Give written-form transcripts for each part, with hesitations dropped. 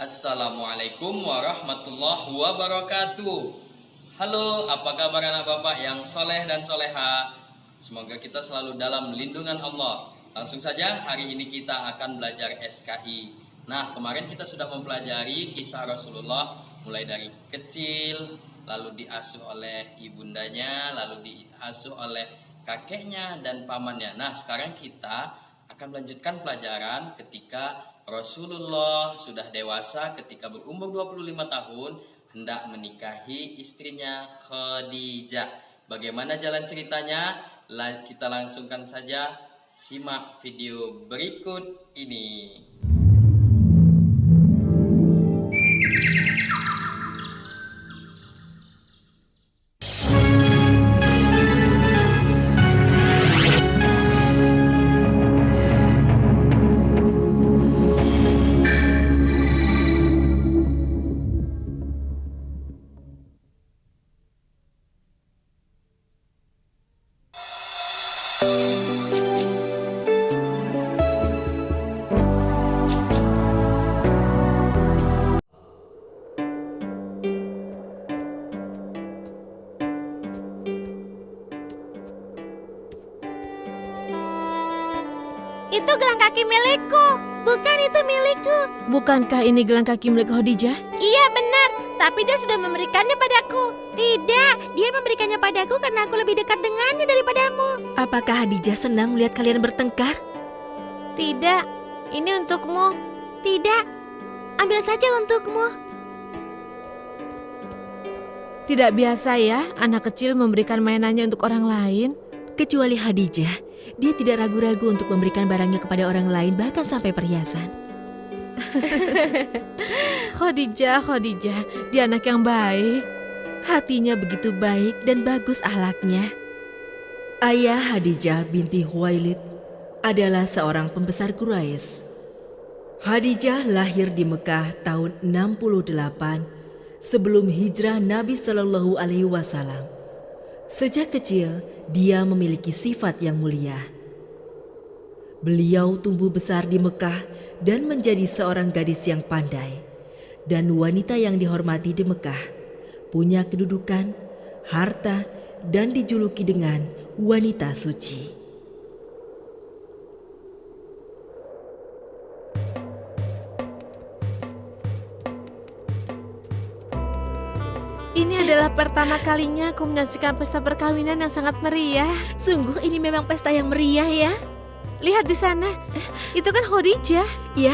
Assalamualaikum warahmatullahi wabarakatuh. Halo, apa kabar anak bapak yang soleh dan soleha? Semoga kita selalu dalam lindungan Allah. Langsung saja, hari ini kita akan belajar SKI. Nah, kemarin kita sudah mempelajari kisah Rasulullah mulai dari kecil, lalu diasuh oleh ibundanya, lalu diasuh oleh kakeknya dan pamannya. Nah, sekarang kita akan melanjutkan pelajaran ketika Rasulullah sudah dewasa, ketika berumur 25 tahun hendak menikahi istrinya Khadijah. Bagaimana jalan ceritanya? Kita langsungkan saja, simak video berikut ini. Itu gelang kaki milikku. Bukan, itu milikku. Bukankah ini gelang kaki milik Khadijah? Iya benar, tapi dia sudah memberikannya padaku. Tidak, dia memberikannya padaku karena aku lebih dekat dengannya daripadamu. Apakah Khadijah senang melihat kalian bertengkar? Tidak, ini untukmu. Tidak, ambil saja untukmu. Tidak biasa ya, anak kecil memberikan mainannya untuk orang lain. Kecuali Khadijah, dia tidak ragu-ragu untuk memberikan barangnya kepada orang lain, bahkan sampai perhiasan. Khadijah, dia anak yang baik. Hatinya begitu baik dan bagus akhlaknya. Ayah Khadijah binti Khuwailid adalah seorang pembesar Quraisy. Khadijah lahir di Mekah tahun 68 sebelum hijrah Nabi Shallallahu Alaihi Wasallam. Sejak kecil, dia memiliki sifat yang mulia. Beliau tumbuh besar di Mekah dan menjadi seorang gadis yang pandai dan wanita yang dihormati di Mekah, punya kedudukan, harta, dan dijuluki dengan wanita suci. Ini adalah pertama kalinya aku menyaksikan pesta perkawinan yang sangat meriah. Sungguh ini memang pesta yang meriah ya. Lihat di sana, itu kan Khadijah. Ya.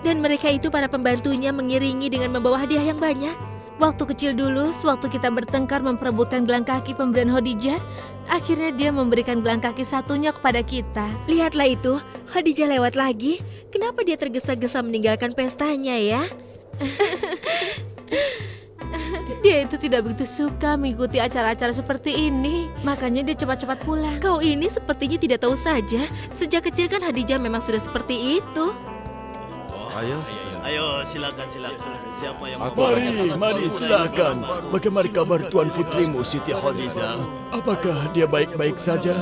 Dan mereka itu para pembantunya mengiringi dengan membawa hadiah yang banyak. Waktu kecil dulu, sewaktu kita bertengkar memperebutkan gelang kaki pemberian Khadijah, akhirnya dia memberikan gelang kaki satunya kepada kita. Lihatlah itu, Khadijah lewat lagi. Kenapa dia tergesa-gesa meninggalkan pestanya ya? Dia itu tidak begitu suka mengikuti acara-acara seperti ini. Makanya dia cepat-cepat pulang. Kau ini sepertinya tidak tahu saja. Sejak kecil kan Khadijah memang sudah seperti itu. Ayo silakan. Siapa yang mau? Mari silakan. Bagaimana kabar Tuan Putrimu Siti Khadijah? Apakah dia baik-baik saja?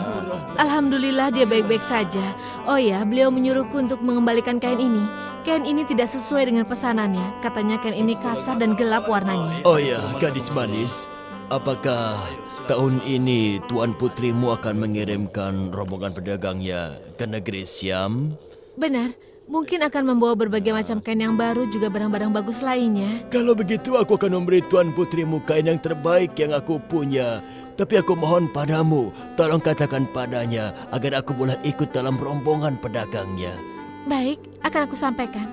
Alhamdulillah dia baik-baik saja. Oh ya, beliau menyuruhku untuk mengembalikan kain ini. Kain ini tidak sesuai dengan pesanannya. Katanya kain ini kasar dan gelap warnanya. Oh ya, gadis manis. Apakah tahun ini Tuan Putrimu akan mengirimkan rombongan pedagangnya ke negeri Syam? Benar. Mungkin akan membawa berbagai macam kain yang baru, juga barang-barang bagus lainnya. Kalau begitu aku akan memberi Tuan Putrimu kain yang terbaik yang aku punya. Tapi aku mohon padamu, tolong katakan padanya agar aku boleh ikut dalam rombongan pedagangnya. Baik, akan aku sampaikan.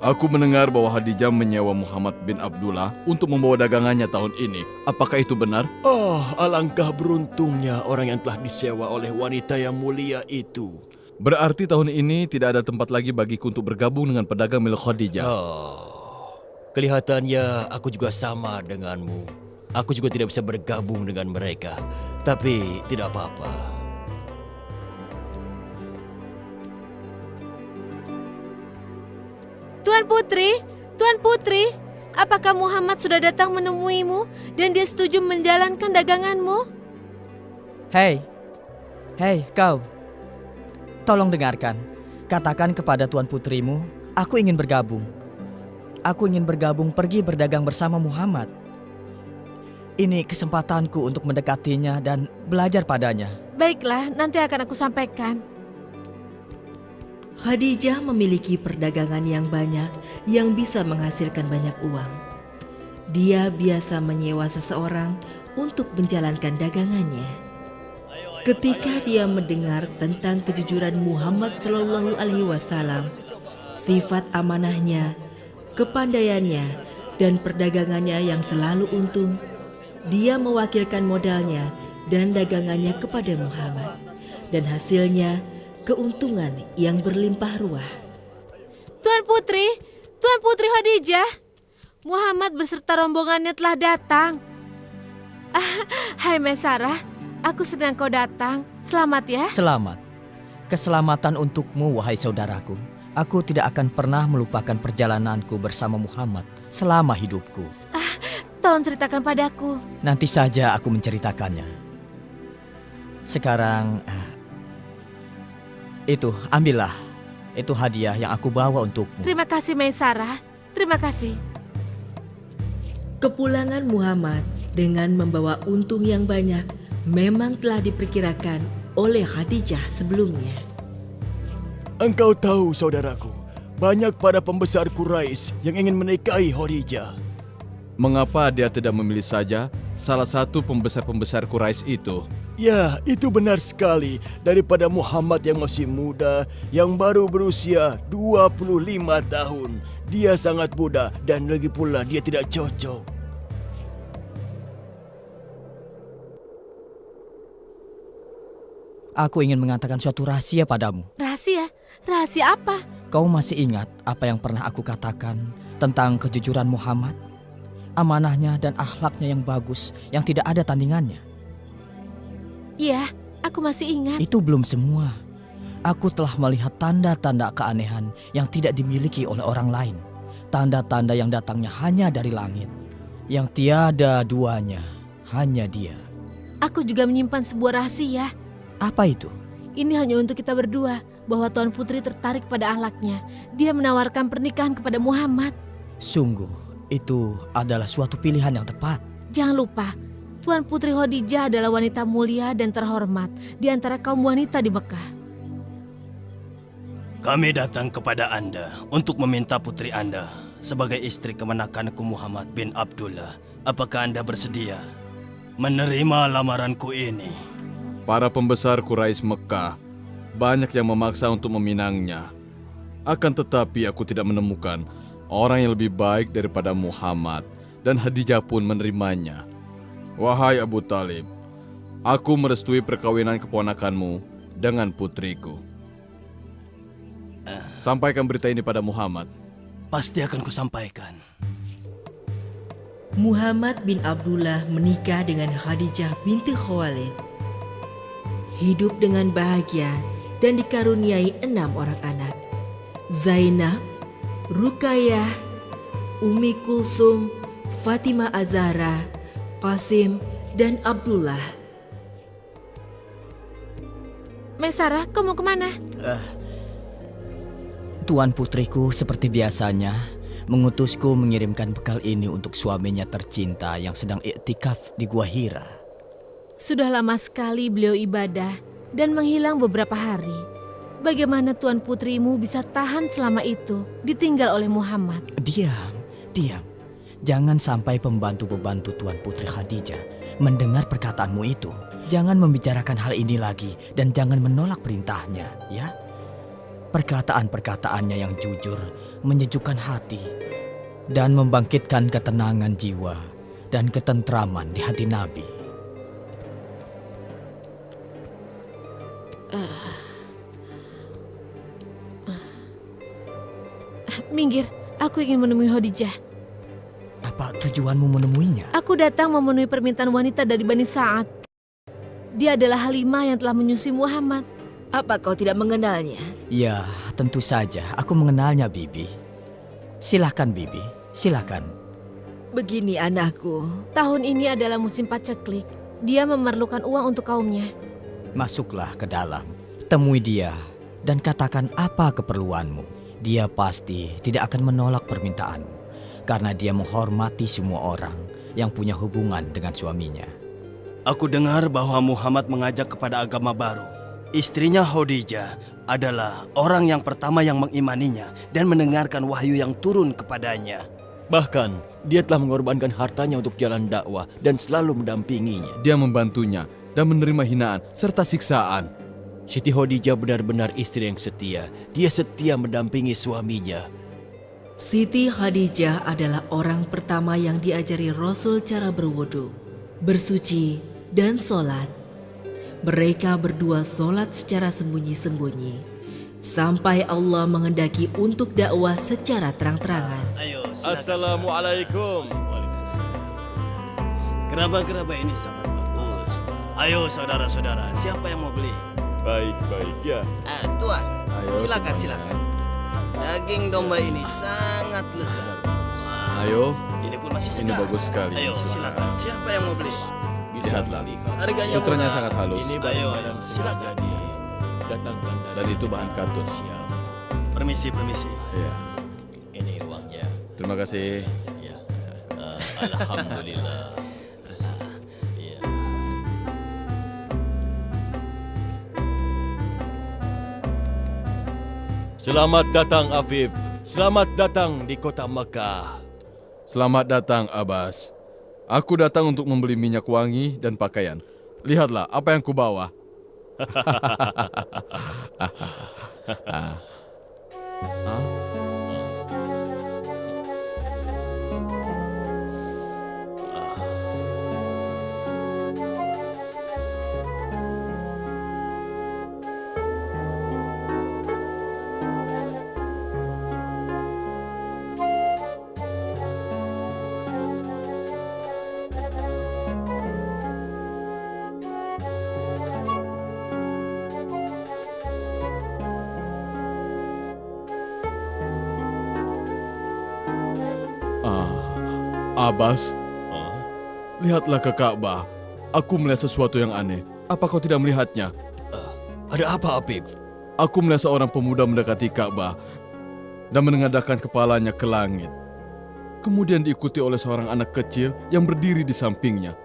Aku mendengar bahwa Khadijah menyewa Muhammad bin Abdullah untuk membawa dagangannya tahun ini. Apakah itu benar? Oh, alangkah beruntungnya orang yang telah disewa oleh wanita yang mulia itu. Berarti tahun ini tidak ada tempat lagi bagiku untuk bergabung dengan pedagang milik Khadijah. Kelihatannya aku juga sama denganmu. Aku juga tidak bisa bergabung dengan mereka. Tapi tidak apa-apa. Tuan Putri, apakah Muhammad sudah datang menemuimu dan dia setuju menjalankan daganganmu? Hei kau. Tolong dengarkan. Katakan kepada tuan putrimu, aku ingin bergabung. Aku ingin bergabung pergi berdagang bersama Muhammad. Ini kesempatanku untuk mendekatinya dan belajar padanya. Baiklah, nanti akan aku sampaikan. Khadijah memiliki perdagangan yang banyak yang bisa menghasilkan banyak uang. Dia biasa menyewa seseorang untuk menjalankan dagangannya. Ketika dia mendengar tentang kejujuran Muhammad Shallallahu Alaihi Wasallam, sifat amanahnya, kepandaiannya, dan perdagangannya yang selalu untung, dia mewakilkan modalnya dan dagangannya kepada Muhammad, dan hasilnya keuntungan yang berlimpah ruah. Tuan Putri Khadijah, Muhammad beserta rombongannya telah datang. Hai Maisarah, aku senang kau datang. Selamat ya. Selamat. Keselamatan untukmu, wahai saudaraku. Aku tidak akan pernah melupakan perjalananku bersama Muhammad selama hidupku. Tolong ceritakan padaku. Nanti saja aku menceritakannya. Sekarang, ambillah. Itu hadiah yang aku bawa untukmu. Terima kasih Maisarah. Terima kasih. Kepulangan Muhammad dengan membawa untung yang banyak memang telah diperkirakan oleh Khadijah sebelumnya. Engkau tahu, saudaraku, banyak para pembesar Quraisy yang ingin menikahi Khadijah. Mengapa dia tidak memilih saja salah satu pembesar-pembesar Quraisy itu? Ya, itu benar sekali. Daripada Muhammad yang masih muda, yang baru berusia 25 tahun. Dia sangat muda dan lagi pula dia tidak cocok. Aku ingin mengatakan suatu rahasia padamu. Rahasia? Rahasia apa? Kau masih ingat apa yang pernah aku katakan tentang kejujuran Muhammad? Amanahnya dan akhlaknya yang bagus, yang tidak ada tandingannya. Iya, aku masih ingat. Itu belum semua. Aku telah melihat tanda-tanda keanehan yang tidak dimiliki oleh orang lain. Tanda-tanda yang datangnya hanya dari langit. Yang tiada duanya, hanya dia. Aku juga menyimpan sebuah rahasia. Apa itu? Ini hanya untuk kita berdua, bahwa Tuan Putri tertarik pada akhlaknya. Dia menawarkan pernikahan kepada Muhammad. Sungguh, itu adalah suatu pilihan yang tepat. Jangan lupa, Tuan Putri Khadijah adalah wanita mulia dan terhormat di antara kaum wanita di Mekah. Kami datang kepada Anda untuk meminta putri Anda sebagai istri kemenakanku Muhammad bin Abdullah. Apakah Anda bersedia menerima lamaranku ini? Para pembesar Quraisy Mekah banyak yang memaksa untuk meminangnya. Akan tetapi aku tidak menemukan orang yang lebih baik daripada Muhammad, dan Khadijah pun menerimanya. Wahai Abu Talib, aku merestui perkawinan keponakanmu dengan putriku. Sampaikan berita ini pada Muhammad. Pasti akan kusampaikan. Muhammad bin Abdullah menikah dengan Khadijah binti Khuwailid. Hidup dengan bahagia dan dikaruniai 6 orang anak. Zainab, Ruqayyah, Ummi Kulsum, Fatimah Az-Zahra, Qasim, dan Abdullah. Maisarah, kau mau kemana? Tuan putriku seperti biasanya mengutusku mengirimkan bekal ini untuk suaminya tercinta yang sedang iktikaf di Gua Hira. Sudah lama sekali beliau ibadah dan menghilang beberapa hari. Bagaimana Tuan Putrimu bisa tahan selama itu ditinggal oleh Muhammad? Diam. Jangan sampai pembantu-pembantu Tuan Putri Khadijah mendengar perkataanmu itu. Jangan membicarakan hal ini lagi dan jangan menolak perintahnya, ya. Perkataan-perkataannya yang jujur menyejukkan hati dan membangkitkan ketenangan jiwa dan ketentraman di hati Nabi. Minggir, aku ingin menemui Khadijah. Apa tujuanmu menemuinya? Aku datang memenuhi permintaan wanita dari Bani Sa'ad. Dia adalah Halimah yang telah menyusui Muhammad. Apa kau tidak mengenalnya? Ya, tentu saja aku mengenalnya, Bibi. Silahkan, Bibi, silahkan. Begini anakku. Tahun ini adalah musim paceklik. Dia memerlukan uang untuk kaumnya. Masuklah ke dalam, temui dia dan katakan apa keperluanmu. Dia pasti tidak akan menolak permintaanmu, karena dia menghormati semua orang yang punya hubungan dengan suaminya. Aku dengar bahwa Muhammad mengajak kepada agama baru. Istrinya Khadijah adalah orang yang pertama yang mengimaninya dan mendengarkan wahyu yang turun kepadanya. Bahkan, dia telah mengorbankan hartanya untuk jalan dakwah dan selalu mendampinginya. Dia membantunya dan menerima hinaan serta siksaan. Siti Khadijah benar-benar istri yang setia. Dia setia mendampingi suaminya. Siti Khadijah adalah orang pertama yang diajari Rasul cara berwudu, bersuci, dan sholat. Mereka berdua sholat secara sembunyi-sembunyi, sampai Allah menghendaki untuk dakwah secara terang-terangan. Ayo, Assalamualaikum. Gerabah-gerabah ini sangat bagus. Ayo saudara-saudara, siapa yang mau beli? Baik, ya. Tuan, Ayo, silakan, semuanya. silakan. Daging domba ini sangat lezat. Wah, Ayo, ini pun masih ini segar. bagus sekali. Ayo, silakan. Siapa yang mau beli? Lihatlah, Harganya sutranya murah. sangat halus. Ini Ayo, barang yang silakan. sengaja didatangkan dari Dan itu bahan katun. Permisi, permisi. Iya, Ini uangnya. terima kasih. Ya. Alhamdulillah. Ya. Selamat datang Afif. Selamat datang di kota Mekah. Selamat datang, Abbas. Aku datang untuk membeli minyak wangi dan pakaian. Lihatlah apa yang kubawa. Abbas, lihatlah ke Ka'bah. Aku melihat sesuatu yang aneh. Apa kau tidak melihatnya? Ada apa Afif? Aku melihat seorang pemuda mendekati Ka'bah dan menengadahkan kepalanya ke langit. Kemudian diikuti oleh seorang anak kecil yang berdiri di sampingnya.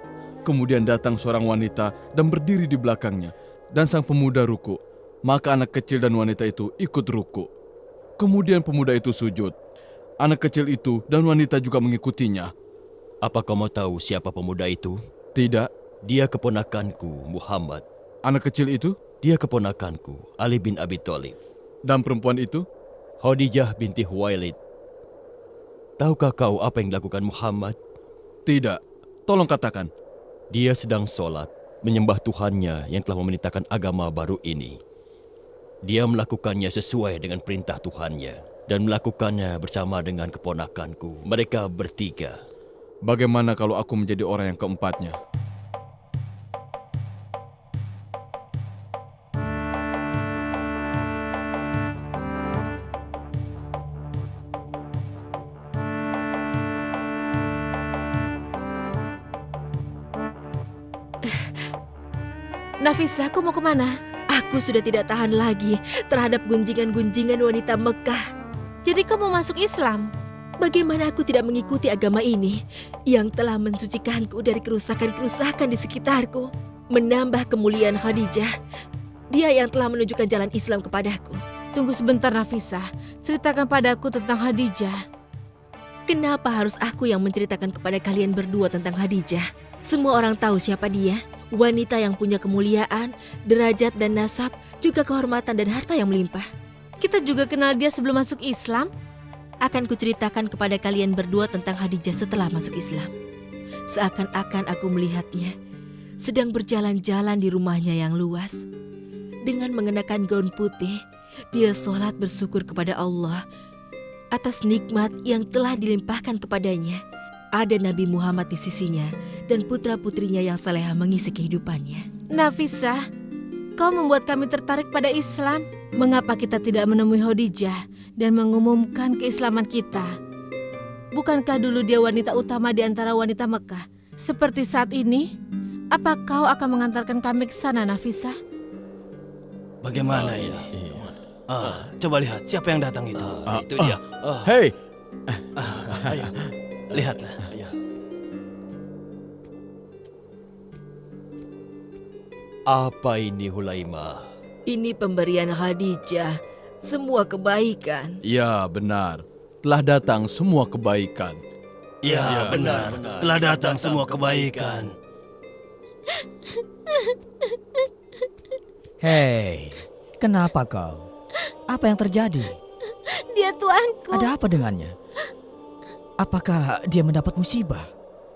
Kemudian datang seorang wanita dan berdiri di belakangnya. Dan sang pemuda ruku. Maka anak kecil dan wanita itu ikut ruku. Kemudian pemuda itu sujud. Anak kecil itu dan wanita juga mengikutinya. Apa kau mau tahu siapa pemuda itu? Tidak, Dia keponakanku, Muhammad. anak kecil itu Dia keponakanku, Ali bin Abi Thalib. dan perempuan itu. Khadijah binti Khuwailid. Tahukah kau apa yang dilakukan Muhammad? Tidak, tolong katakan. Dia sedang sholat, menyembah Tuhannya yang telah memerintahkan agama baru ini. Dia melakukannya sesuai dengan perintah Tuhannya dan melakukannya bersama dengan keponakanku. Mereka bertiga. Bagaimana kalau aku menjadi orang yang keempatnya? Nafisa, aku mau kemana? Aku sudah tidak tahan lagi terhadap gunjingan-gunjingan wanita Mekah. Jadi kau mau masuk Islam? Bagaimana aku tidak mengikuti agama ini yang telah mensucikanku dari kerusakan-kerusakan di sekitarku, menambah kemuliaan Khadijah. Dia yang telah menunjukkan jalan Islam kepadaku. Tunggu sebentar Nafisa, ceritakan padaku tentang Khadijah. Kenapa harus aku yang menceritakan kepada kalian berdua tentang Khadijah? Semua orang tahu siapa dia. Wanita yang punya kemuliaan, derajat dan nasab, juga kehormatan dan harta yang melimpah. Kita juga kenal dia sebelum masuk Islam. Akan kuceritakan kepada kalian berdua tentang Khadijah setelah masuk Islam. Seakan-akan aku melihatnya sedang berjalan-jalan di rumahnya yang luas. Dengan mengenakan gaun putih, dia sholat bersyukur kepada Allah atas nikmat yang telah dilimpahkan kepadanya. Ada Nabi Muhammad di sisinya dan putra-putrinya yang salehah mengisi kehidupannya. Nafisa, kau membuat kami tertarik pada Islam. Mengapa kita tidak menemui Khadijah dan mengumumkan keislaman kita? Bukankah dulu dia wanita utama di antara wanita Mekah? Seperti saat ini, apa kau akan mengantarkan kami ke sana, Nafisa? Bagaimana ini? Coba lihat siapa yang datang itu. Itu dia. Hei, Lihatlah. Apa ini Hulaimah? Ini pemberian Khadijah, semua kebaikan. ya benar. Telah datang semua kebaikan. Ya, benar. Telah datang semua kebaikan. Hei, kenapa kau? Apa yang terjadi? Dia tuanku. Ada apa dengannya? Apakah dia mendapat musibah?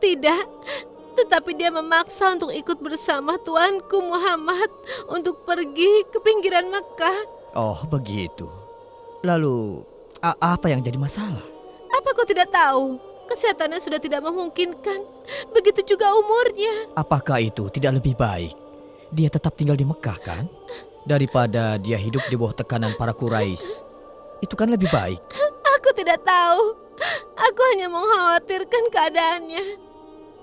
Tidak, tetapi dia memaksa untuk ikut bersama tuanku Muhammad untuk pergi ke pinggiran Mekah. Oh, begitu. Lalu, apa yang jadi masalah? Apa kau tidak tahu? Kesehatannya sudah tidak memungkinkan. Begitu juga umurnya. Apakah itu tidak lebih baik? Dia tetap tinggal di Mekah kan? Daripada dia hidup di bawah tekanan para Quraisy. Itu kan lebih baik. Aku tidak tahu. Aku hanya mengkhawatirkan keadaannya.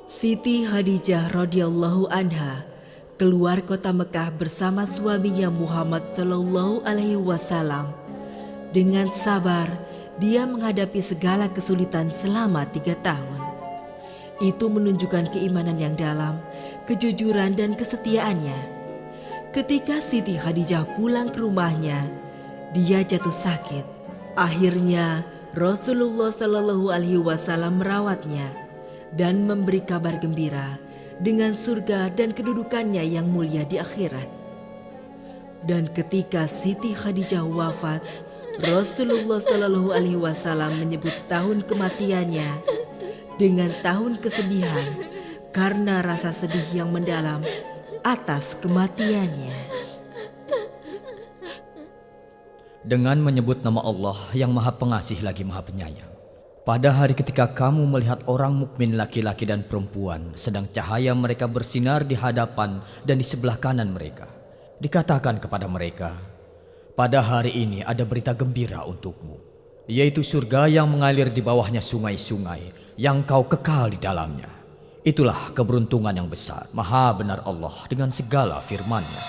Siti Khadijah radhiyallahu anha keluar kota Mekah bersama suaminya Muhammad sallallahu alaihi wasallam. Dengan sabar, dia menghadapi segala kesulitan selama 3 tahun. Itu menunjukkan keimanan yang dalam, kejujuran dan kesetiaannya. Ketika Siti Khadijah pulang ke rumahnya, dia jatuh sakit. Akhirnya Rasulullah sallallahu alaihi wasallam merawatnya dan memberi kabar gembira dengan surga dan kedudukannya yang mulia di akhirat. Dan ketika Siti Khadijah wafat, Rasulullah sallallahu alaihi wasallam menyebut tahun kematiannya dengan tahun kesedihan karena rasa sedih yang mendalam atas kematiannya. Dengan menyebut nama Allah yang Maha Pengasih lagi Maha Penyayang. Pada hari ketika kamu melihat orang mukmin laki-laki dan perempuan sedang cahaya mereka bersinar di hadapan dan di sebelah kanan mereka, dikatakan kepada mereka, pada hari ini ada berita gembira untukmu, yaitu surga yang mengalir di bawahnya sungai-sungai yang kau kekal di dalamnya. Itulah keberuntungan yang besar. Maha benar Allah dengan segala firman-Nya.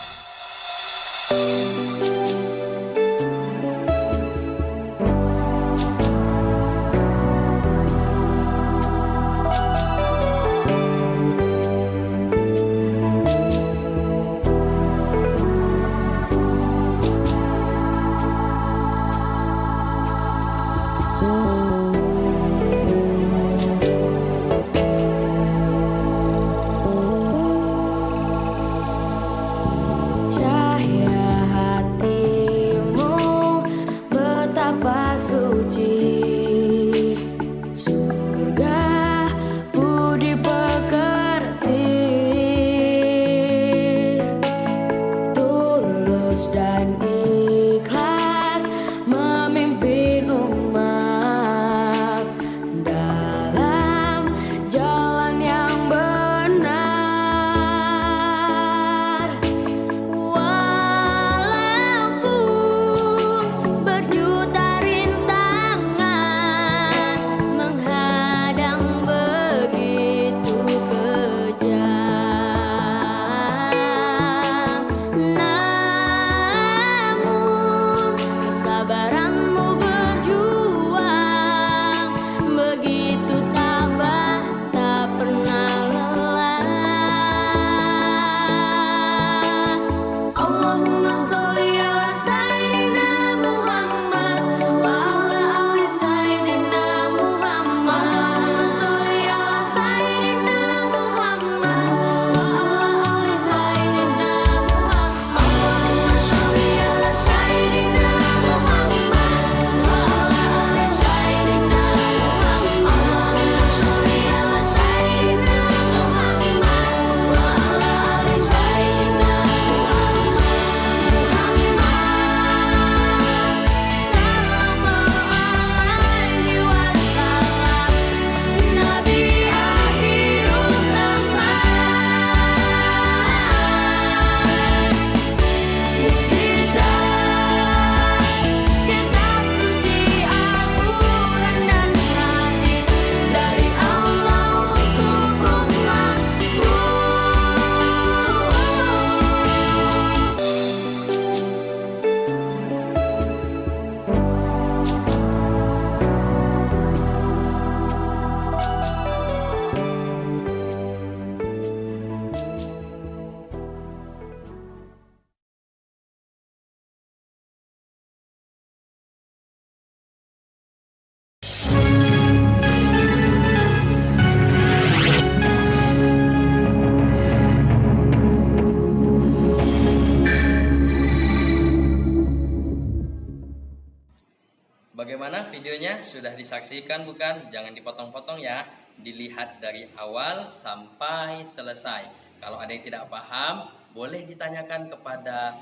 Bagaimana videonya? Sudah disaksikan bukan? Jangan dipotong-potong ya. Dilihat dari awal sampai selesai. Kalau ada yang tidak paham, boleh ditanyakan kepada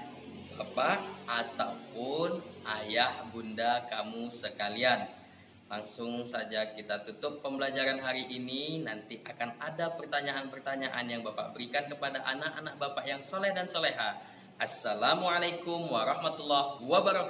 bapak ataupun ayah bunda kamu sekalian. Langsung saja kita tutup pembelajaran hari ini. Nanti akan ada pertanyaan-pertanyaan yang bapak berikan kepada anak-anak bapak yang soleh dan soleha. Assalamualaikum warahmatullahi wabarakatuh.